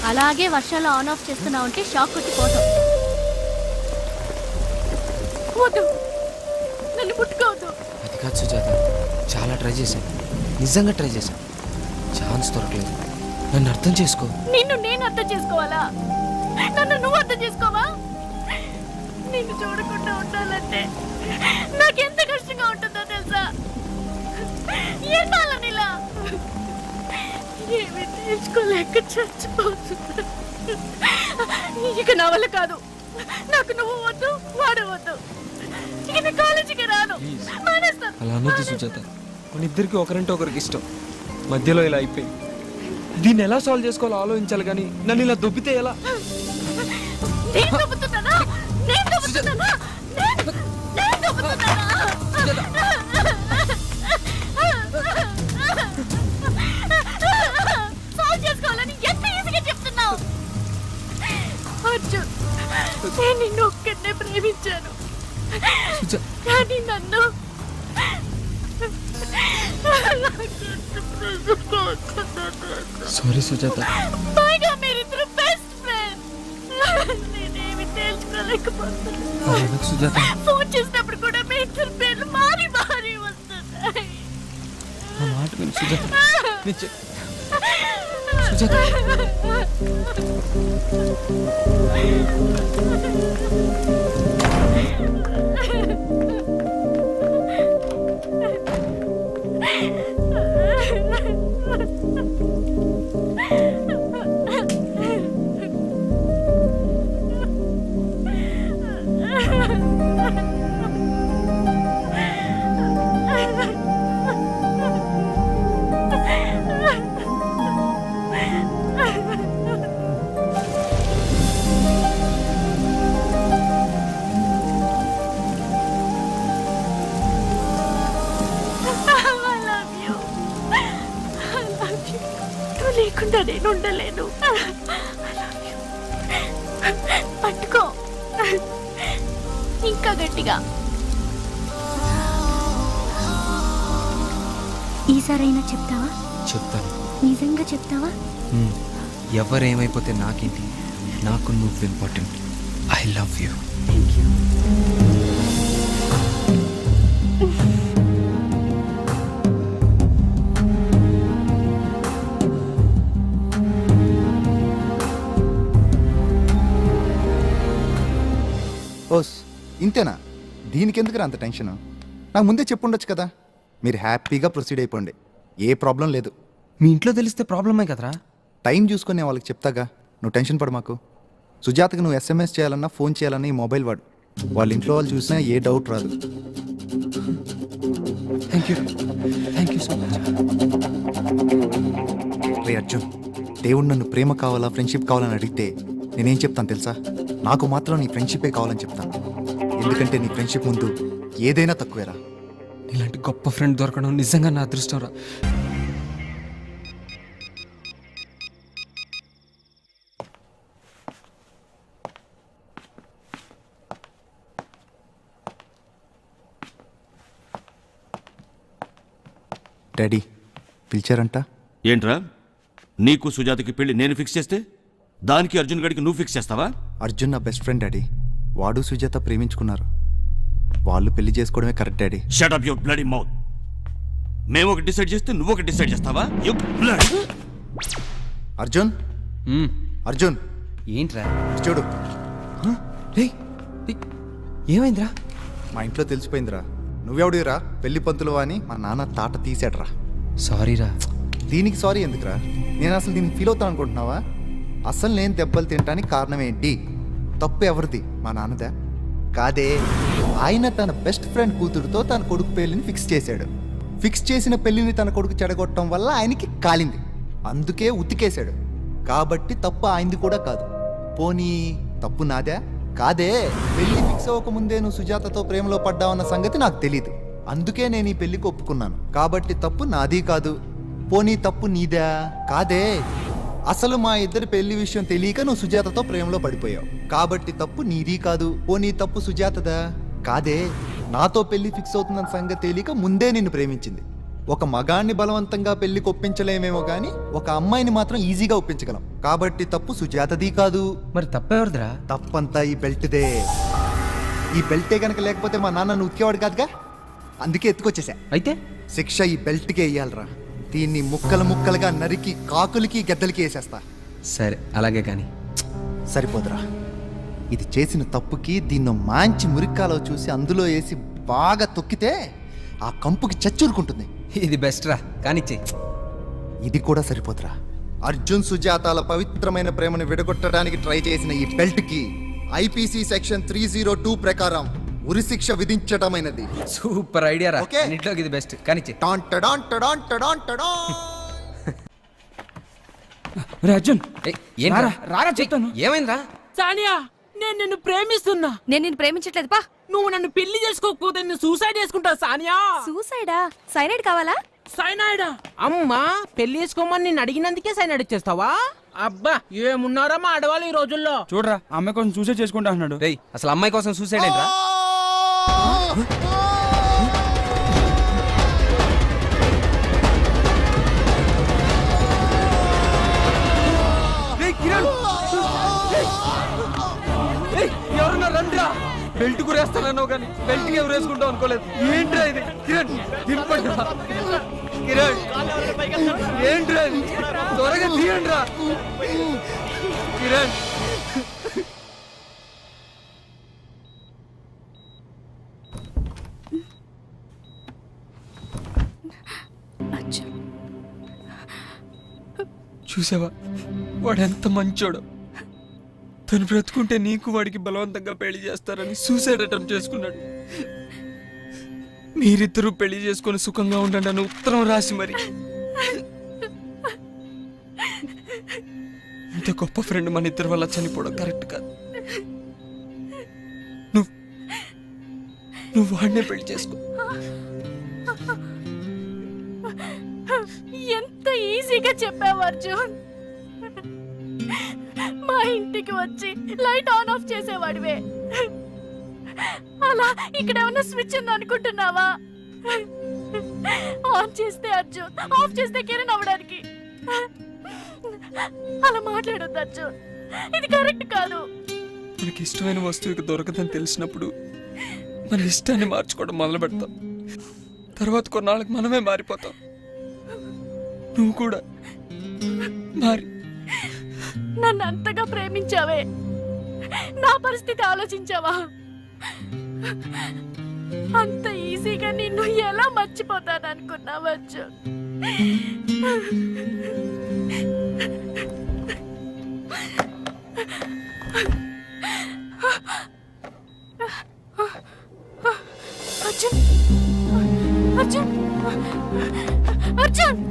అలాగే వర్షాలు on off చేస్తున్నావు అంటే షాక్ కొట్టిపోతావు. వద్దు, నన్ను ముట్టుకోవద్దు. అది కాదు సుజాత, చాలా ట్రై చేశాను, నిజంగా ట్రై చేశాను, ఛాన్స్ దొరకలేదు. నన్ను అర్థం చేసుకో. నిన్ను నేను అర్థం చేసుకోవాలా? నన్ను నువ్వు అర్థం చేసుకోవా? నిన్ను చూడకుండా ఉండాలంటే నాకెంత కష్టంగా ఉంటుందో తెలుసా? ఎన్నాళ్ళని ఇలా ఏమి నేర్చుకోలేక చచ్చిపోతున్నా. ఇక నా వల్ల కాదు. నాకు నువ్వు వద్దు, వాడు వద్దు. ఇక నేను కాలేజీకి రాను, మానేస్తాను. అలా అనొద్దు సుజాత, మన ఇద్దరికి ఒకరంటే ఒకరికి ఇష్టం, మధ్యలో ఇలా అయిపోయింది. దీన్ని ఎలా సాల్వ్ చేసుకోవాలో ఆలోచించాలి కానీ నన్ను ఇలా దొబ్బితే ఎలా? నేను దొబ్బుతున్నానా? నేను దొబ్బుతున్నానా? నేను దొబ్బుతున్నానా? సాల్వ్ చేసుకోవాలని ఎంత ఈజీగా చెప్తున్నావు. అర్జున్, నేను నిన్ను ఒక్కడే ప్రేమించాను, కానీ నన్ను సారీ సుజాత. పైగా మీరిద్దరు బెస్ట్ ఫ్రెండ్. నేనేమి తెలుసుకోలేకపోతున్నాను. సుజాత, ఫోన్ చేసినప్పుడు కూడా మీ ఇద్దరు పేర్లు మారి మారి వస్తున్నాయి. నా మాట విను సుజాత. సుజాత, లేకుండా నేను ఉండలేను. పట్టుకో ఇంకా గట్టిగా. ఈసారైనా చెప్తావా? చెప్తాను. నిజంగా చెప్తావా? ఎవరేమైపోతే నాకేంటి, నాకు నువ్వు important. I love you. Thank you. ఓస్, ఇంతేనా? దీనికి ఎందుకు అంత టెన్షన్? నాకు ముందే చెప్పుండొచ్చు కదా. మీరు హ్యాపీగా ప్రొసీడ్ అయిపోండి, ఏ ప్రాబ్లం లేదు. మీ ఇంట్లో తెలిస్తే ప్రాబ్లమే కదరా. టైం చూసుకొని నేను వాళ్ళకి చెప్తాగా, నువ్వు టెన్షన్ పడు. మాకు సుజాతకు నువ్వు SMS చేయాలన్నా ఫోన్ చేయాలన్నా ఈ మొబైల్ వాడు. వాళ్ళ ఇంట్లో వాళ్ళు చూసినా ఏ డౌట్ రాదు. Thank you so much. రే అర్జున్, దేవుడు నన్ను ప్రేమ కావాలా ఫ్రెండ్షిప్ కావాలని అడిగితే నేనేం చెప్తాను తెలుసా? నాకు మాత్రం నీ ఫ్రెండ్షిపే కావాలని చెప్తాను. ఎందుకంటే నీ ఫ్రెండ్షిప్ ముందు ఏదైనా తక్కువేరా. ఇలాంటి గొప్ప ఫ్రెండ్ దొరకడం నిజంగా నా అదృష్టం రా. డాడీ పిలిచారంట. ఏంట్రా, నీకు సుజాతకి పెళ్లి నేను ఫిక్స్ చేస్తే దానికి అర్జున్ గడికి నువ్వు ఫిక్స్ చేస్తావా? అర్జున్ నా బెస్ట్ ఫ్రెండ్ డాడీ. వాడు సుజాత ప్రేమించుకున్నారు, వాళ్ళు పెళ్లి చేసుకోవడమే correct daddy. Shut up your bloody mouth. మేము ఒక డిసైడ్ చేస్తే నువ్వు ఒక డిసైడ్ చేస్తావా? You blood. అర్జున్, అర్జున్ ఏంట్రా? చూడు. ఏమైందిరా? మా ఇంట్లో తెలిసిపోయిందిరా. నువ్వెవడిరా పెళ్లి పంతులు అని మా నాన్న తాట తీసాడ్రా. సారీరా. దీనికి సారీ ఎందుకురా? నేను అసలు దీనికి ఫీల్ అవుతాను అనుకుంటున్నావా? అసలు నేను దెబ్బలు తినడానికి కారణం ఏంటి? తప్పు ఎవరిది? మా నాన్నదా? కాదే. ఆయన తన బెస్ట్ ఫ్రెండ్ కూతురుతో తన కొడుకు పెళ్లిని ఫిక్స్ చేశాడు. ఫిక్స్ చేసిన పెళ్లిని తన కొడుకు చెడగొట్టడం వల్ల ఆయనకి కాలింది, అందుకే ఉతికేశాడు. కాబట్టి తప్పు ఆయనది కూడా కాదు. పోనీ తప్పు నాదా? కాదే. పెళ్లి ఫిక్స్ అవ్వకముందే నువ్వు సుజాతతో ప్రేమలో పడ్డావన్న సంగతి నాకు తెలీదు, అందుకే నేను ఈ పెళ్లికి ఒప్పుకున్నాను. కాబట్టి తప్పు నాది కాదు. పోనీ తప్పు నీదా? కాదే. అసలు మా ఇద్దరి పెళ్లి విషయం తెలియక నువ్వు సుజాతతో ప్రేమలో పడిపోయావు, కాబట్టి తప్పు నీది కాదు. పోనీ తప్పు సుజాతదా? కాదే. నాతో పెళ్లి ఫిక్స్ అవుతుందన్న సంగతి తెలియక ముందే నిన్ను ప్రేమించింది, ఒక మగాన్ని బలవంతంగా పెళ్లికి ఒప్పించలేమేమో కానీ ఒక అమ్మాయిని మాత్రం ఈజీగా ఒప్పించగలం. కాబట్టి తప్పు సుజాతది కాదు. మరి తప్పెవరిదిరా? తప్పంతా ఈ బెల్ట్దే. ఈ బెల్టే కనుక లేకపోతే మా నాన్న ఉతికేవాడు కాదుగా, అందుకే ఎత్తుకొచ్చేసా. అయితే శిక్ష ఈ బెల్ట్కే వేయాలరా. దీన్ని ముక్కలు ముక్కలుగా నరికి కాకులకి గద్దలకి వేసేస్తా. సరే అలాగే కానీ. సరిపోదురా, ఇది చేసిన తప్పుకి దీన్ని మంచి మురిక్కాలో చూసి అందులో వేసి బాగా తొక్కితే ఆ కంపుకి చచ్చూరుకుంటుంది. ఇది బెస్ట్ రా, కానిచ్చే. ఇది కూడా సరిపోదురా. అర్జున్ సుజాతాల పవిత్రమైన ప్రేమను విడగొట్టడానికి ట్రై చేసిన ఈ బెల్ట్కి ఐపీసీ సెక్షన్ 302 ప్రకారం ఉరిశిక్ష విధించటమైనది. సూపర్ ఐడియా రా. ఓకే. అన్నిట్లోకి ఇది బెస్ట్, కానిచ్చే. టాన్ టడాన్ టడాన్ టడాన్ టడాన్. రే అర్జున్, ఏంట్రా? రారా చెప్తాను. ఏమైందిరా? సానియా, నేను నిన్ను ప్రేమిస్తున్నా. నేను నిన్ను ప్రేమించట్లేదు పా. నువ్వు నన్ను పెళ్లి చేసుకోకపోతే నేను సూసైడ్ చేసుకుంటా సానియా. సూసైడా? సైనైడ్ కావాలా? సైనాయిడా? అమ్మా, పెళ్లి చేసుకోమని నేను అడిగినందుకే సైనాయిడ్ ఇచ్చేస్తావా? అబ్బా, ఏమున్నారా మా ఆడవాళ్ళు ఈ రోజుల్లో. చూడరా, అమ్మాయి కోసం సూసైడ్ చేసుకుంటా అన్నాడు. రేయ్, అసలు అమ్మాయి కోసం సూసైడ్ ఏంట్రా? ఎవరన్నా రండిరా. బెల్ట్ గురేస్తానన్నావు కానీ బెల్ట్ ఎవరు వేసుకుంటావు అనుకోలేదు. ఏంట్రా ఇది? కిరణ్ దింపండి రా. కిరణ్ ఏంట్రా ఇది? త్వరగా తీయండి రా. కిరణ్ అర్జున్, చూసావా వాడు ఎంత మంచోడు. తను బ్రతుకుంటే నీకు వాడికి బలవంతంగా పెళ్లి చేస్తారని సూసైడ్ అటెంప్ట్ చేసుకున్నాడు. మీరిద్దరూ పెళ్లి చేసుకొని సుఖంగా ఉండండి అని ఉత్తరం రాసి మరి. ఇంత గొప్ప ఫ్రెండ్ మన ఇద్దరి వల్ల చనిపోవడం కరెక్ట్ కాదు. నువ్వు వాడినే పెళ్లి చేసుకో. ఎంత ఈజీగా చెప్పావు అర్జున్. మా ఇంటికి వచ్చి లైట్ ఆన్ ఆఫ్ చేసేవాడివే. అలా ఇక్కడ ఏమన్నా స్విచ్ ఉంది అనుకుంటున్నావా? ఆన్ చేస్తే అర్జున్, ఆఫ్ చేస్తే కిరణ్ అవ్వడానికి. అలా మాట్లాడొద్దు అర్జున్, ఇది కరెక్ట్ కాదు. మనకి ఇష్టమైన వస్తువుకి దొరకదని తెలిసినప్పుడు మన ఇష్టాన్ని మార్చుకోవడం మొదలు పెడతాం. తర్వాత కొన్నాళ్ళకి మనమే మారిపోతాం. నువ్వు కూడా మారి. నన్ను అంతగా ప్రేమించావే, నా పరిస్థితి ఆలోచించావా? అంత ఈజీగా నిన్ను ఎలా మర్చిపోతాను అనుకున్నావు అర్జున్? అర్జున్, అర్జున్, అర్జున్.